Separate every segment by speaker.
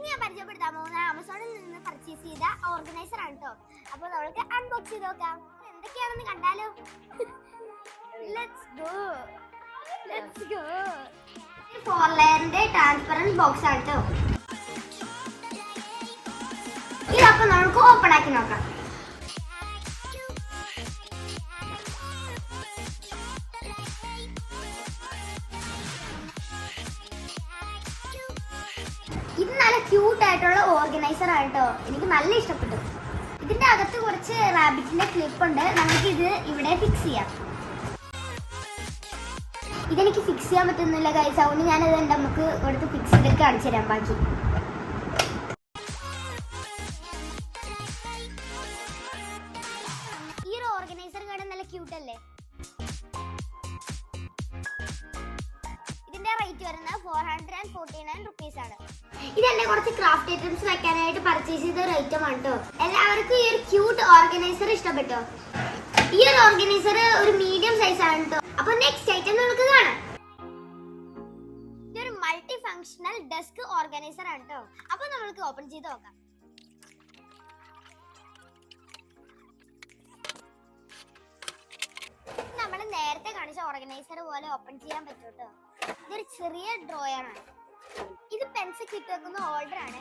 Speaker 1: ഞാൻ പരിചയപ്പെടുത്താൻ പോകുന്ന ആമസോണിൽ നിന്ന് പർച്ചേസ് ചെയ്ത ഓർഗനൈസർ ആണ് കേട്ടോ. അപ്പോൾ നമുക്ക് അൺബോക്സ് ചെയ്ത് നോക്കാം. എന്തൊക്കെയാണെന്ന് കണ്ടാലോ? Let's go. 4 ലെയറിന്റെ ട്രാൻസ്പെറന്റ് ബോക്സ് ആണ് കേട്ടോ. ഇതപ്പോൾ നമുക്ക് ഓപ്പൺ ആക്കി നോക്കാം. ഇത് നല്ല ക്യൂട്ട് ആയിട്ടുള്ള ഓർഗനൈസർ ആണ് കേട്ടോ. എനിക്ക് നല്ല ഇഷ്ടപ്പെട്ടു. ഇതിന്റെ അകത്ത് കുറച്ച് റാബിറ്റിന്റെ ക്ലിപ്പ് ഉണ്ട്. നമുക്ക് ഇത് ഇവിടെ ഫിക്സ് ചെയ്യാം. ഇതെനിക്ക് ഫിക്സ് ചെയ്യാൻ പറ്റുന്നില്ല ഗൈസ്. അതുകൊണ്ട് ഞാനത് നമുക്ക് ഇവിടുത്തെ ഫിക്സ് ചെയ്തിട്ട് കാണിച്ചു തരാം ബാക്കി. ഈ ഒരു ഓർഗനൈസർ കാണാൻ നല്ല ക്യൂട്ട് അല്ലേ? ഇതിന്റെ റേറ്റ് വരുന്നത് 449 റുപ്പീസ് ആണ്. ഇതെന്നെ കുറച്ച് ക്രാഫ്റ്റ് ഐറ്റംസ് വെക്കാനായിട്ട് പർച്ചേസ് ചെയ്ത ഒരു ഐറ്റം ആണ് കേട്ടോ. എല്ലാവർക്കും ഈ ഒരു ക്യൂട്ട് ഓർഗനൈസർ ഇഷ്ടപ്പെട്ടോ? ഈ ഒരു ഓർഗനൈസർ ഒരു മീഡിയം സൈസ് ആണ് കേട്ടോ. അപ്പൊ നെക്സ്റ്റ് ഐറ്റം നമുക്ക് കാണാം. ഇതൊരു മൾട്ടി ഫങ്ഷണൽ ഡെസ്ക് ഓർഗനൈസർ ആണ് കേട്ടോ. അപ്പൊ നമുക്ക് ഓപ്പൺ ചെയ്ത് നോക്കാം. നമ്മൾ നേരത്തെ കാണിച്ച ഓർഗനൈസർ പോലെ ഓപ്പൺ ചെയ്യാൻ പറ്റും കേട്ടോ. ഇതൊരു ചെറിയ ഡ്രോയർ ആണ്. ഇത് പെൻസിൽ കിറ്റ് വെക്കുന്ന ഹോൾഡർ ആണ്.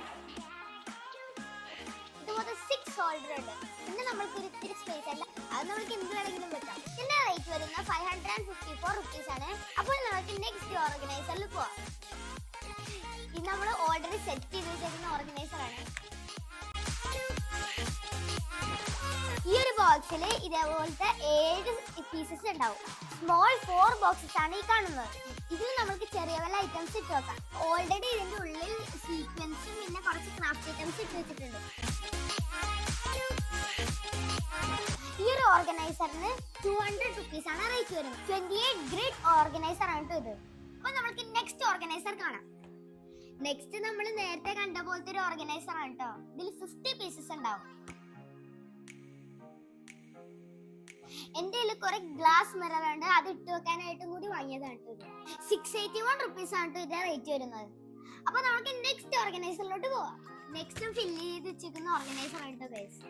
Speaker 1: ഇതുപോലെ 6 ഹോൾഡർ ഉണ്ട്. പിന്നെ നമ്മൾക്ക് ഒരു ഇത്തിരി സ്പേസ് അല്ല, അത് നമുക്ക് എന്ത് വേണമെങ്കിലും വെക്കാം. ഇതിന്റെ റേറ്റ് വരുന്ന 554 റുപ്പീസ് ആണ്. അപ്പോൾ നമുക്ക് നെക്സ്റ്റ് ഓർഗനൈസറിൽ പോവാം. ഇത് നമ്മൾ ഓൾറെഡി സെറ്റ് ചെയ്ത് വെച്ചിരിക്കുന്ന ഓർഗനൈസർ ആണ്. ഈ ഒരു ബോക്സിൽ ഇതേപോലത്തെ 7 പീസസ് ഉണ്ടാവും. സ്മോൾ 4 ബോക്സസ് ആണ് ഈ കാണുന്നത്. ഇതിൽ നമുക്ക് ചെറിയ വല്ല ഐറ്റംസ് ഇട്ട് വെക്കാം. ഓൾറെഡി ഇതിന്റെ ഉള്ളിൽ സീക്വൻസും പിന്നെ കുറച്ച് ക്രാഫ്റ്റ് ഐറ്റംസ് ഇട്ട് വെച്ചിട്ടുണ്ട്. ഈ ഒരു ഓർഗനൈസറിന് 200 റുപ്പീസ് ആണ് റേറ്റ് വരുന്നത്. 28 ഗ്രിഡ് ഓർഗനൈസർ ആണ് കേട്ടോ ഇത്. അപ്പൊ നമുക്ക് നെക്സ്റ്റ് ഓർഗനൈസർ കാണാം. നെക്സ്റ്റ് നമ്മൾ നേരത്തെ കണ്ട പോലത്തെ ഒരു ഓർഗനൈസർ ആണ് കേട്ടോ. ഇതിൽ 50 പീസസ് ഉണ്ടാവും. എന്റെ കയ്യിൽ കുറെ ഗ്ലാസ് മിറർ ഉണ്ട്. അത് ഇട്ട് വെക്കാനായിട്ടും കൂടി വാങ്ങിയതാണ് കേട്ടോ. 681 റുപ്പീസ് ആണ് ഇതിന്റെ റേറ്റ് വരുന്നത്. അപ്പൊ നമുക്ക് നെക്സ്റ്റ് ഓർഗനൈസറിലോട്ട് പോവാം. നെക്സ്റ്റ് ഫില്ല് ചെയ്ത് വെച്ചിരിക്കുന്ന ഓർഗനൈസർ ആണ് കേട്ടോ ഗൈസ്.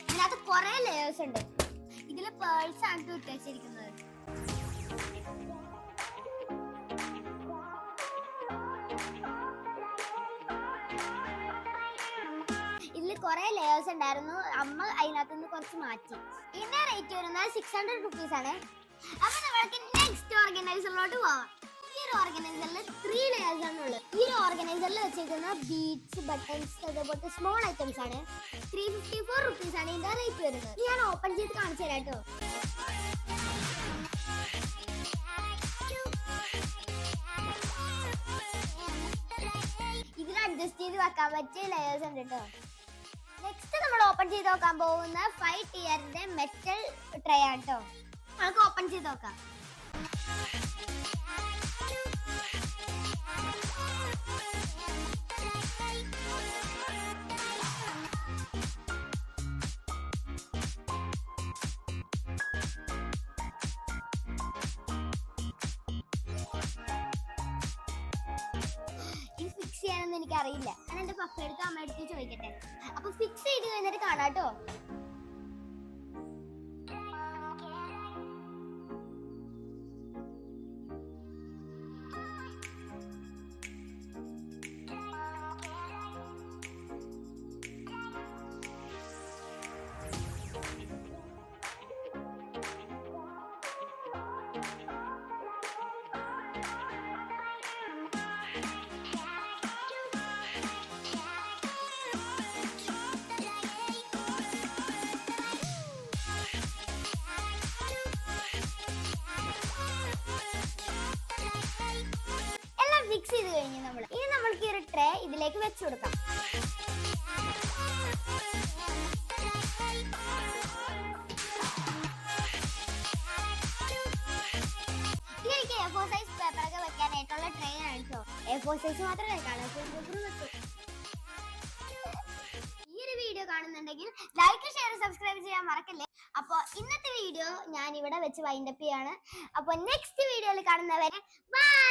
Speaker 1: ഇതിനകത്ത് കുറെ ലെയേഴ്സ് ഉണ്ട്. ഇതില് പേൾസ് ആണ് ഇട്ട് വെച്ചിരിക്കുന്നത്. ഇതിൽ കുറെ ലെയേഴ്സ് ഉണ്ടായിരുന്നു. അമ്മ അതിനകത്തുനിന്ന് കുറച്ച് മാറ്റി. ഇതിന്റെ റേറ്റ് വരുന്നത് 600 റുപ്പീസ് ആണ്. അപ്പൊ നമുക്ക് നെക്സ്റ്റ് ഓർഗനൈസറിലോട്ട് പോവാം. ഈ ഒരു ഓർഗനൈസറിൽ 3 ലെയേഴ്സ് ആണുള്ളത്. ഈ ഒരു ഓർഗനൈസറിൽ വെച്ചിരിക്കുന്ന ബീഡ്സ്, ബട്ടൺസ്, അതുപോലത്തെ സ്മോൾ ഐറ്റംസ് ആണ്. 354 റുപ്പീസ് ആണ് ഇതിന്റെ റേറ്റ് വരുന്നത്. ഞാൻ ഓപ്പൺ ചെയ്ത് കാണിച്ചു തരാം കേട്ടോ. ഇതിൽ അഡ്ജസ്റ്റ് ചെയ്ത് വെക്കാൻ പറ്റിയ ലെയേഴ്സ് ഉണ്ട് കേട്ടോ. നെക്സ്റ്റ് നമ്മൾ ഓപ്പൺ ചെയ്ത് നോക്കാൻ പോകുന്ന 5 ടിയറിന്റെ മെറ്റൽ ട്രേ ആണ് കേട്ടോ. നമുക്ക് ഓപ്പൺ ചെയ്ത് നോക്കാം. ഇത് ഫിക്സ് ചെയ്യാനൊന്നും എനിക്കറിയില്ല. ഞാൻ എന്റെ പപ്പ എടുത്ത് അമ്മ എടുത്ത് ചോദിക്കട്ടെ. അപ്പൊ ഫിക്സ് ചെയ്ത് കഴിഞ്ഞിട്ട് കാണാട്ടോ. ഫിക്സ് ചെയ്ത് കഴിഞ്ഞു നമ്മൾ. ഇനി നമ്മൾക്ക് ഈ ഒരു ട്രേ ഇതിലേക്ക് വെച്ചു കൊടുക്കാം. ഇതെനിക്ക് A4 സൈസ് പേപ്പറൊക്കെ വെക്കാനായിട്ടുള്ള ട്രേ ആണ് കേട്ടോ. A4 സൈസ് മാത്രമല്ല, കളർ പേപ്പറും വെക്കും. ഈ ഒരു വീഡിയോ കാണുന്നുണ്ടെങ്കിൽ ലൈക്ക്, ഷെയർ, സബ്സ്ക്രൈബ് ചെയ്യാൻ മറക്കല്ലേ. അപ്പോൾ ഇന്നത്തെ വീഡിയോ ഞാൻ ഇവിടെ വെച്ച് വൈൻഡപ്പ് ചെയ്യാണ്. അപ്പോൾ നെക്സ്റ്റ് വീഡിയോയിൽ കാണുന്നവരെ ബൈ.